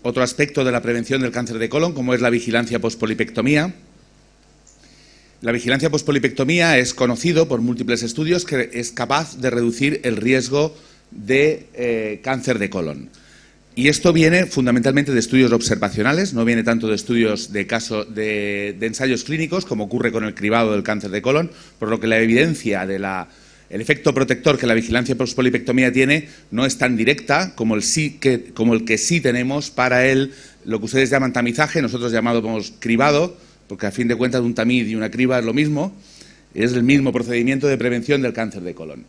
otro aspecto de la prevención del cáncer de colon, como es la vigilancia pospolipectomía. La vigilancia pospolipectomía es conocido por múltiples estudios que es capaz de reducir el riesgo de cáncer de colon. Y esto viene fundamentalmente de estudios observacionales, no viene tanto de estudios de ensayos clínicos, como ocurre con el cribado del cáncer de colon, por lo que la evidencia del efecto protector que la vigilancia pospolipectomía tiene no es tan directa como el que sí tenemos para lo que ustedes llaman tamizaje, nosotros llamamos cribado, porque a fin de cuentas un tamiz y una criba es lo mismo, es el mismo procedimiento de prevención del cáncer de colon.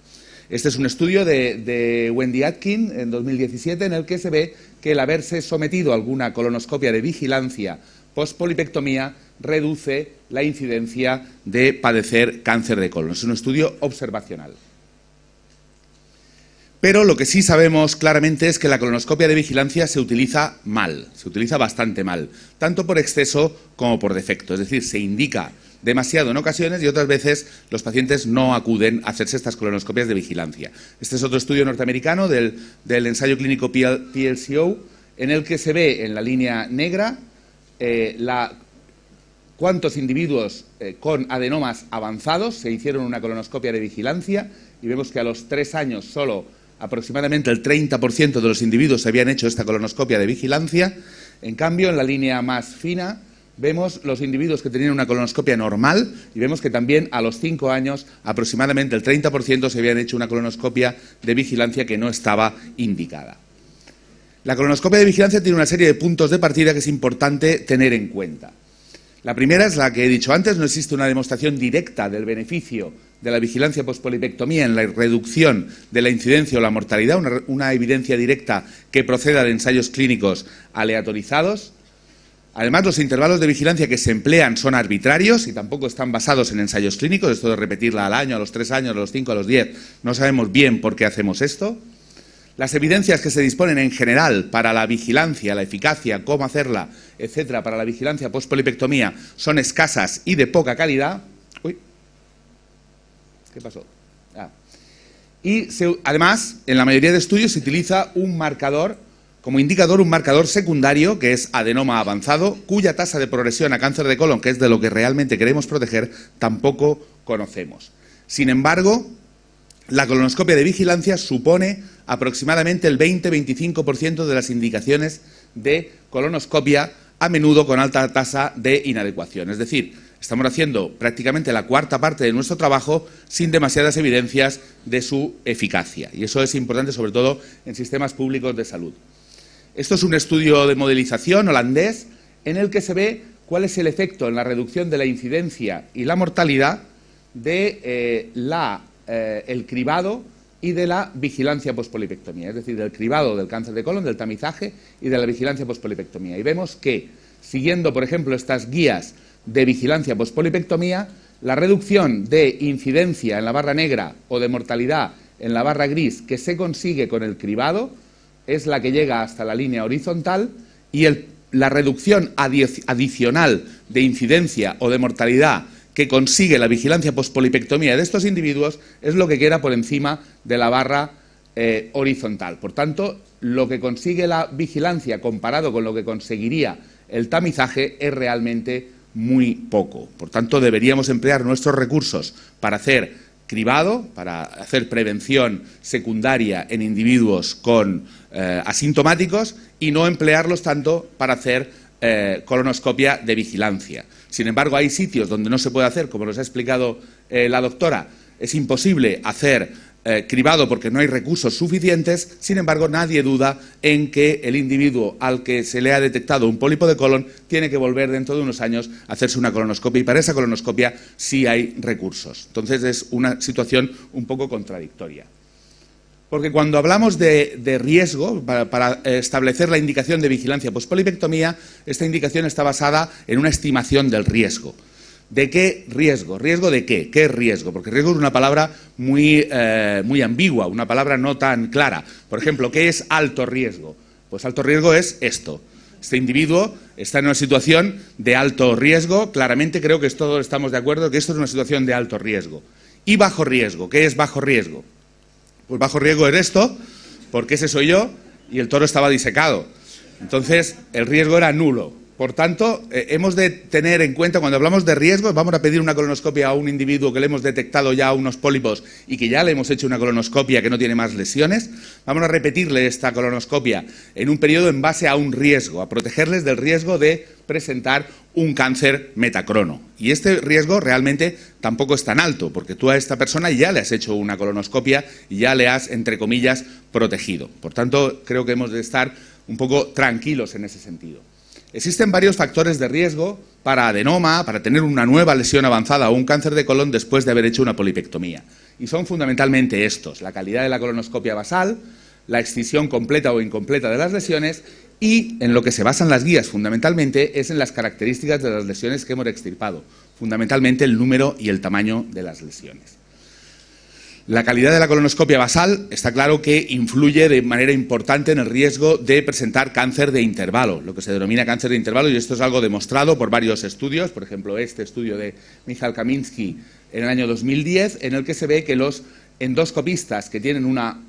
Este es un estudio de Wendy Atkin en 2017 en el que se ve que el haberse sometido a alguna colonoscopia de vigilancia pospolipectomía reduce la incidencia de padecer cáncer de colon. Es un estudio observacional. Pero lo que sí sabemos claramente es que la colonoscopia de vigilancia se utiliza mal, se utiliza bastante mal, tanto por exceso como por defecto. Es decir, se indica demasiado en ocasiones y otras veces los pacientes no acuden a hacerse estas colonoscopias de vigilancia. Este es otro estudio norteamericano del ensayo clínico PLCO, en el que se ve en la línea negra cuántos individuos con adenomas avanzados se hicieron una colonoscopia de vigilancia y vemos que a los 3 años solo aproximadamente el 30% de los individuos se habían hecho esta colonoscopia de vigilancia. En cambio, en la línea más fina vemos los individuos que tenían una colonoscopia normal y vemos que también a los 5 años aproximadamente el 30% se habían hecho una colonoscopia de vigilancia que no estaba indicada. La colonoscopia de vigilancia tiene una serie de puntos de partida que es importante tener en cuenta. La primera es la que he dicho antes, no existe una demostración directa del beneficio de la vigilancia pospolipectomía en la reducción de la incidencia o la mortalidad, una evidencia directa que proceda de ensayos clínicos aleatorizados. Además, los intervalos de vigilancia que se emplean son arbitrarios y tampoco están basados en ensayos clínicos, esto de repetirla al año, a los 3 años, a los 5, a los 10, no sabemos bien por qué hacemos esto. Las evidencias que se disponen en general para la vigilancia, la eficacia, cómo hacerla, etcétera, para la vigilancia pospolipectomía son escasas y de poca calidad. Uy, ¿qué pasó? Además, en la mayoría de estudios se utiliza un marcador, como indicador, un marcador secundario, que es adenoma avanzado, cuya tasa de progresión a cáncer de colon, que es de lo que realmente queremos proteger, tampoco conocemos. Sin embargo, la colonoscopia de vigilancia supone aproximadamente el 20-25% de las indicaciones de colonoscopia, a menudo con alta tasa de inadecuación. Es decir, estamos haciendo prácticamente la cuarta parte de nuestro trabajo sin demasiadas evidencias de su eficacia. Y eso es importante, sobre todo en sistemas públicos de salud. Esto es un estudio de modelización holandés en el que se ve cuál es el efecto en la reducción de la incidencia y la mortalidad de el cribado y de la vigilancia pospolipectomía, es decir, del cribado del cáncer de colon, del tamizaje y de la vigilancia pospolipectomía. Y vemos que, siguiendo, por ejemplo, estas guías de vigilancia pospolipectomía, la reducción de incidencia en la barra negra o de mortalidad en la barra gris que se consigue con el cribado es la que llega hasta la línea horizontal y la reducción adicional de incidencia o de mortalidad que consigue la vigilancia pospolipectomía de estos individuos es lo que queda por encima de la barra horizontal. Por tanto, lo que consigue la vigilancia comparado con lo que conseguiría el tamizaje es realmente muy poco. Por tanto, deberíamos emplear nuestros recursos para hacer cribado, para hacer prevención secundaria en individuos con asintomáticos y no emplearlos tanto para hacer colonoscopia de vigilancia. Sin embargo, hay sitios donde no se puede hacer, como nos ha explicado la doctora, es imposible hacer cribado porque no hay recursos suficientes. Sin embargo, nadie duda en que el individuo al que se le ha detectado un pólipo de colon tiene que volver dentro de unos años a hacerse una colonoscopia y para esa colonoscopia sí hay recursos. Entonces es una situación un poco contradictoria. Porque cuando hablamos de riesgo, para establecer la indicación de vigilancia pospolipectomía, esta indicación está basada en una estimación del riesgo. ¿De qué riesgo? ¿Riesgo de qué? ¿Qué es riesgo? Porque riesgo es una palabra muy ambigua, una palabra no tan clara. Por ejemplo, ¿qué es alto riesgo? Pues alto riesgo es esto. Este individuo está en una situación de alto riesgo. Claramente creo que todos estamos de acuerdo que esto es una situación de alto riesgo. ¿Y bajo riesgo? ¿Qué es bajo riesgo? Pues bajo riesgo es esto, porque ese soy yo y el toro estaba disecado. Entonces, el riesgo era nulo. Por tanto, hemos de tener en cuenta, cuando hablamos de riesgos, vamos a pedir una colonoscopia a un individuo que le hemos detectado ya unos pólipos y que ya le hemos hecho una colonoscopia que no tiene más lesiones, vamos a repetirle esta colonoscopia en un periodo en base a un riesgo, a protegerles del riesgo de presentar un cáncer metacrono. Y este riesgo realmente tampoco es tan alto, porque tú a esta persona ya le has hecho una colonoscopia y ya le has, entre comillas, protegido. Por tanto, creo que hemos de estar un poco tranquilos en ese sentido. Existen varios factores de riesgo para adenoma, para tener una nueva lesión avanzada o un cáncer de colon después de haber hecho una polipectomía. Y son fundamentalmente estos: la calidad de la colonoscopia basal, la excisión completa o incompleta de las lesiones y, en lo que se basan las guías fundamentalmente, es en las características de las lesiones que hemos extirpado, fundamentalmente el número y el tamaño de las lesiones. La calidad de la colonoscopia basal está claro que influye de manera importante en el riesgo de presentar cáncer de intervalo, lo que se denomina cáncer de intervalo, y esto es algo demostrado por varios estudios, por ejemplo, este estudio de Michal Kaminsky en el año 2010, en el que se ve que los endoscopistas que tienen una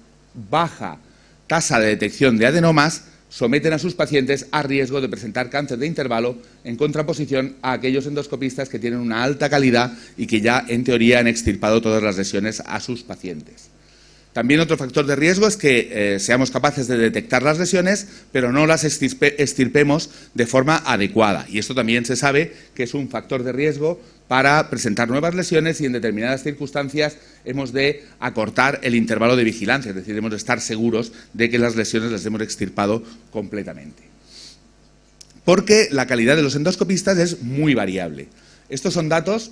baja tasa de detección de adenomas someten a sus pacientes a riesgo de presentar cáncer de intervalo, en contraposición a aquellos endoscopistas que tienen una alta calidad y que ya, en teoría, han extirpado todas las lesiones a sus pacientes. También otro factor de riesgo es que seamos capaces de detectar las lesiones, pero no las extirpemos de forma adecuada. Y esto también se sabe que es un factor de riesgo para presentar nuevas lesiones, y en determinadas circunstancias hemos de acortar el intervalo de vigilancia, es decir, hemos de estar seguros de que las lesiones las hemos extirpado completamente. Porque la calidad de los endoscopistas es muy variable. Estos son datos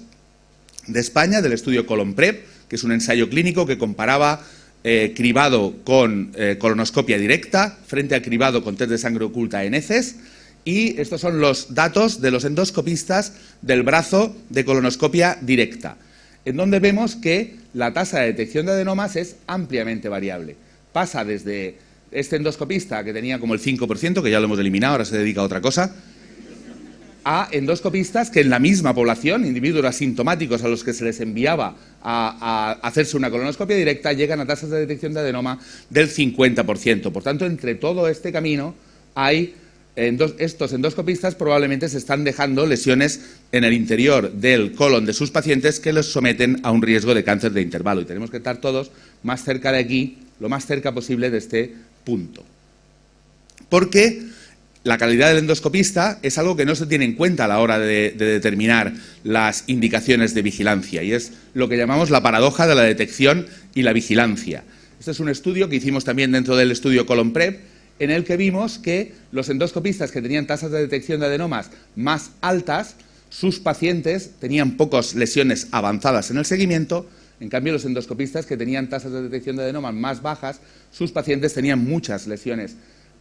de España, del estudio ColonPrep, que es un ensayo clínico que comparaba cribado con colonoscopia directa frente a cribado con test de sangre oculta en heces. Y estos son los datos de los endoscopistas del brazo de colonoscopia directa, en donde vemos que la tasa de detección de adenomas es ampliamente variable. Pasa desde este endoscopista, que tenía como el 5%, que ya lo hemos eliminado, ahora se dedica a otra cosa, a endoscopistas que en la misma población, individuos asintomáticos a los que se les enviaba a hacerse una colonoscopia directa, llegan a tasas de detección de adenoma del 50%. Por tanto, entre todo este camino hay... estos endoscopistas probablemente se están dejando lesiones en el interior del colon de sus pacientes que los someten a un riesgo de cáncer de intervalo. Y tenemos que estar todos más cerca de aquí, lo más cerca posible de este punto. Porque la calidad del endoscopista es algo que no se tiene en cuenta a la hora de determinar las indicaciones de vigilancia, y es lo que llamamos la paradoja de la detección y la vigilancia. Este es un estudio que hicimos también dentro del estudio ColonPrep, en el que vimos que los endoscopistas que tenían tasas de detección de adenomas más altas, sus pacientes tenían pocas lesiones avanzadas en el seguimiento. En cambio, los endoscopistas que tenían tasas de detección de adenomas más bajas, sus pacientes tenían muchas lesiones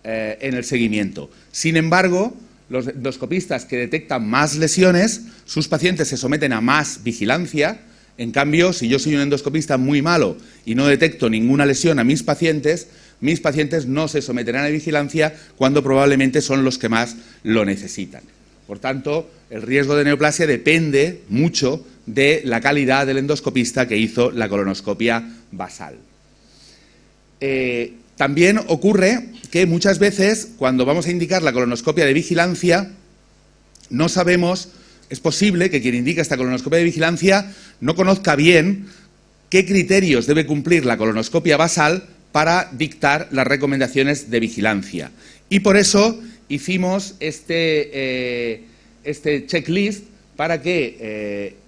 en el seguimiento. Sin embargo, los endoscopistas que detectan más lesiones, sus pacientes se someten a más vigilancia. En cambio, si yo soy un endoscopista muy malo y no detecto ninguna lesión a mis pacientes no se someterán a vigilancia cuando probablemente son los que más lo necesitan. Por tanto, el riesgo de neoplasia depende mucho de la calidad del endoscopista que hizo la colonoscopia basal. También ocurre que muchas veces, cuando vamos a indicar la colonoscopia de vigilancia, no sabemos, es posible que quien indica esta colonoscopia de vigilancia no conozca bien qué criterios debe cumplir la colonoscopia basal para dictar las recomendaciones de vigilancia. Y por eso hicimos este checklist para que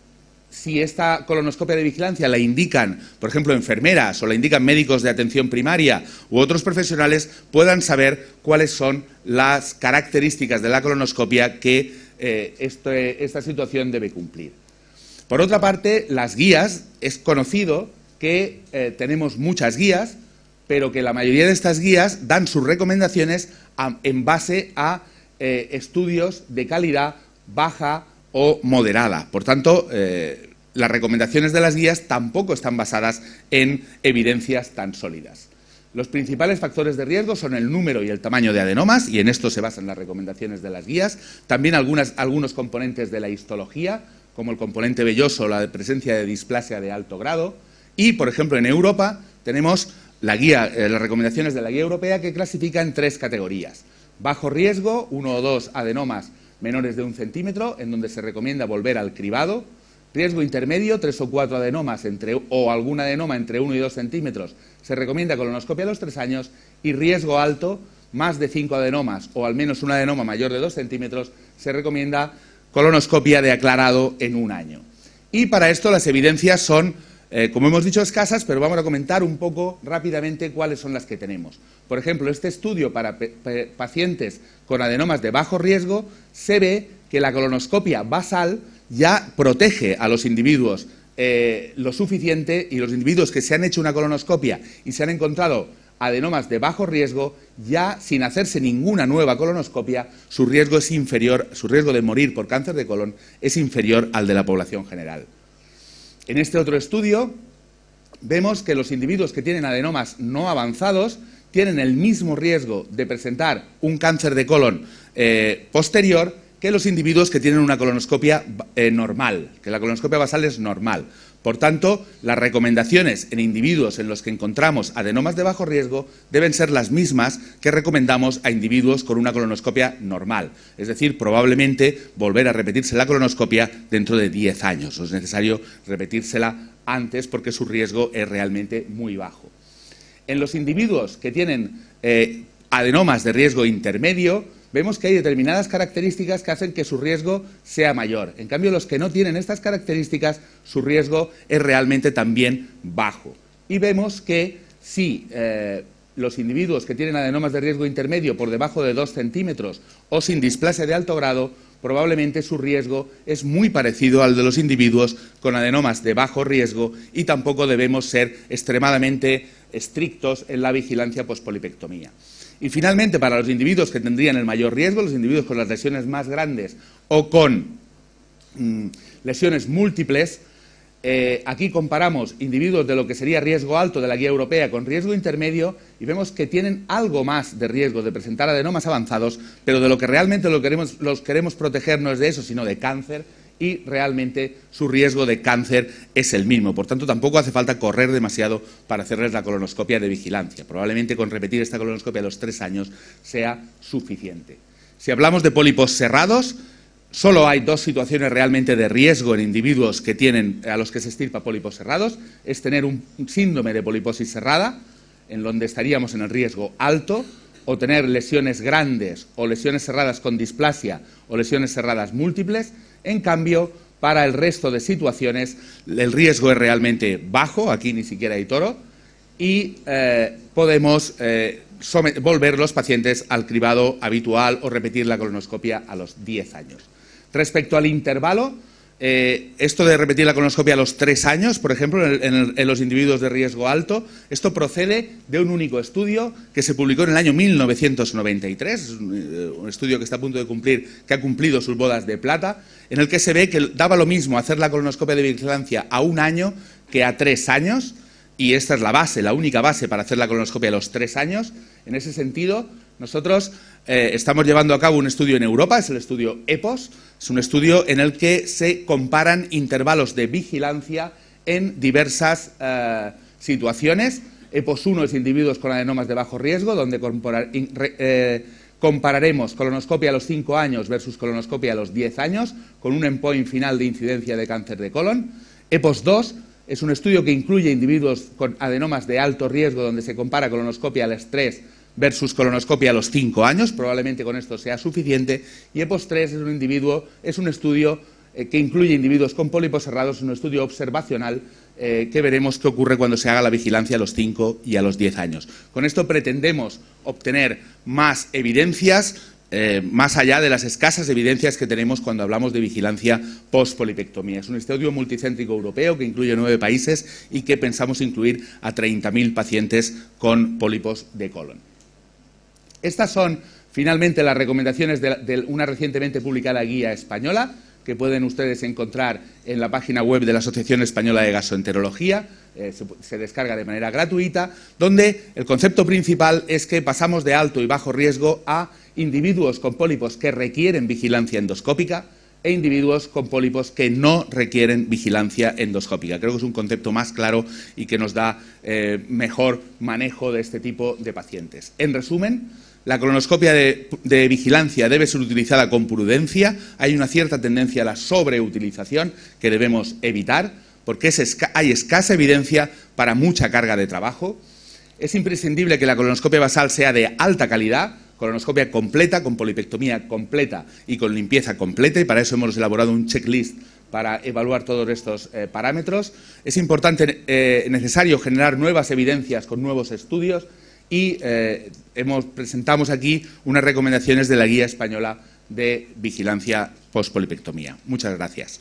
si esta colonoscopia de vigilancia la indican, por ejemplo, enfermeras o la indican médicos de atención primaria u otros profesionales, puedan saber cuáles son las características de la colonoscopia que esta situación debe cumplir. Por otra parte, las guías, es conocido que tenemos muchas guías, pero que la mayoría de estas guías dan sus recomendaciones en base a estudios de calidad baja o moderada. Por tanto, las recomendaciones de las guías tampoco están basadas en evidencias tan sólidas. Los principales factores de riesgo son el número y el tamaño de adenomas, y en esto se basan las recomendaciones de las guías. También algunos componentes de la histología, como el componente velloso o la presencia de displasia de alto grado. Y, por ejemplo, en Europa tenemos las recomendaciones de la guía europea, que clasifica en 3 categorías. Bajo riesgo, 1 o 2 adenomas menores de 1 centímetro, en donde se recomienda volver al cribado. Riesgo intermedio, 3 o 4 adenomas o algún adenoma entre 1 y 2 centímetros, se recomienda colonoscopia a los 3 años. Y riesgo alto, más de 5 adenomas o al menos un adenoma mayor de 2 centímetros, se recomienda colonoscopia de aclarado en 1 año. Y para esto las evidencias son, como hemos dicho, escasas, pero vamos a comentar un poco rápidamente cuáles son las que tenemos. Por ejemplo, este estudio para pacientes con adenomas de bajo riesgo, se ve que la colonoscopia basal ya protege a los individuos lo suficiente, y los individuos que se han hecho una colonoscopia y se han encontrado adenomas de bajo riesgo, ya sin hacerse ninguna nueva colonoscopia, su riesgo es inferior, su riesgo de morir por cáncer de colon es inferior al de la población general. En este otro estudio vemos que los individuos que tienen adenomas no avanzados tienen el mismo riesgo de presentar un cáncer de colon posterior que los individuos que tienen una colonoscopia normal, que la colonoscopia basal es normal. Por tanto, las recomendaciones en individuos en los que encontramos adenomas de bajo riesgo deben ser las mismas que recomendamos a individuos con una colonoscopia normal. Es decir, probablemente volver a repetirse la colonoscopia dentro de 10 años. No es necesario repetírsela antes porque su riesgo es realmente muy bajo. En los individuos que tienen adenomas de riesgo intermedio, vemos que hay determinadas características que hacen que su riesgo sea mayor. En cambio, los que no tienen estas características, su riesgo es realmente también bajo. Y vemos que si los individuos que tienen adenomas de riesgo intermedio por debajo de 2 centímetros o sin displasia de alto grado, probablemente su riesgo es muy parecido al de los individuos con adenomas de bajo riesgo, y tampoco debemos ser extremadamente estrictos en la vigilancia pospolipectomía. Y finalmente, para los individuos que tendrían el mayor riesgo, los individuos con las lesiones más grandes o con lesiones múltiples, aquí comparamos individuos de lo que sería riesgo alto de la guía europea con riesgo intermedio y vemos que tienen algo más de riesgo de presentar adenomas avanzados, pero de lo que realmente los queremos proteger no es de eso, sino de cáncer, y realmente su riesgo de cáncer es el mismo. Por tanto, tampoco hace falta correr demasiado para hacerles la colonoscopia de vigilancia. Probablemente con repetir esta colonoscopia a los 3 años sea suficiente. Si hablamos de pólipos cerrados, solo hay 2 situaciones realmente de riesgo en individuos que tienen, a los que se extirpa pólipos cerrados. Es tener un síndrome de poliposis cerrada, en donde estaríamos en el riesgo alto, o tener lesiones grandes o lesiones cerradas con displasia o lesiones cerradas múltiples. En cambio, para el resto de situaciones, el riesgo es realmente bajo, aquí ni siquiera hay toro, y podemos volver los pacientes al cribado habitual o repetir la colonoscopia a los 10 años. Respecto al intervalo, esto de repetir la colonoscopia a los 3 años, por ejemplo, en los individuos de riesgo alto, esto procede de un único estudio que se publicó en el año 1993, es un estudio que está a punto de cumplir, que ha cumplido sus bodas de plata, en el que se ve que daba lo mismo hacer la colonoscopia de vigilancia a 1 año que a 3 años, y esta es la base, la única base para hacer la colonoscopia a los 3 años. En ese sentido, nosotros estamos llevando a cabo un estudio en Europa, es el estudio EPOS, es un estudio en el que se comparan intervalos de vigilancia en diversas situaciones. EPOS 1 es individuos con adenomas de bajo riesgo, donde compararemos colonoscopia a los 5 años versus colonoscopia a los 10 años, con un endpoint final de incidencia de cáncer de colon. EPOS 2 es un estudio que incluye individuos con adenomas de alto riesgo, donde se compara colonoscopia al estrés versus colonoscopia a los 5 años, probablemente con esto sea suficiente. Y EPOS 3 es un estudio que incluye individuos con pólipos cerrados, un estudio observacional que veremos qué ocurre cuando se haga la vigilancia a los 5 y a los 10 años. Con esto pretendemos obtener más evidencias, más allá de las escasas evidencias que tenemos cuando hablamos de vigilancia post-polipectomía. Es un estudio multicéntrico europeo que incluye 9 países y que pensamos incluir a 30.000 pacientes con pólipos de colon. Estas son finalmente las recomendaciones de una recientemente publicada guía española, que pueden ustedes encontrar en la página web de la Asociación Española de Gastroenterología, se descarga de manera gratuita, donde el concepto principal es que pasamos de alto y bajo riesgo a individuos con pólipos que requieren vigilancia endoscópica e individuos con pólipos que no requieren vigilancia endoscópica. Creo que es un concepto más claro y que nos da mejor manejo de este tipo de pacientes. En resumen, La colonoscopia de vigilancia debe ser utilizada con prudencia. Hay una cierta tendencia a la sobreutilización que debemos evitar, porque hay escasa evidencia para mucha carga de trabajo. Es imprescindible que la colonoscopia basal sea de alta calidad, colonoscopia completa, con polipectomía completa y con limpieza completa, y para eso hemos elaborado un checklist para evaluar todos estos parámetros. Es necesario generar nuevas evidencias con nuevos estudios y presentamos aquí unas recomendaciones de la Guía Española de Vigilancia Postpolipectomía. Muchas gracias.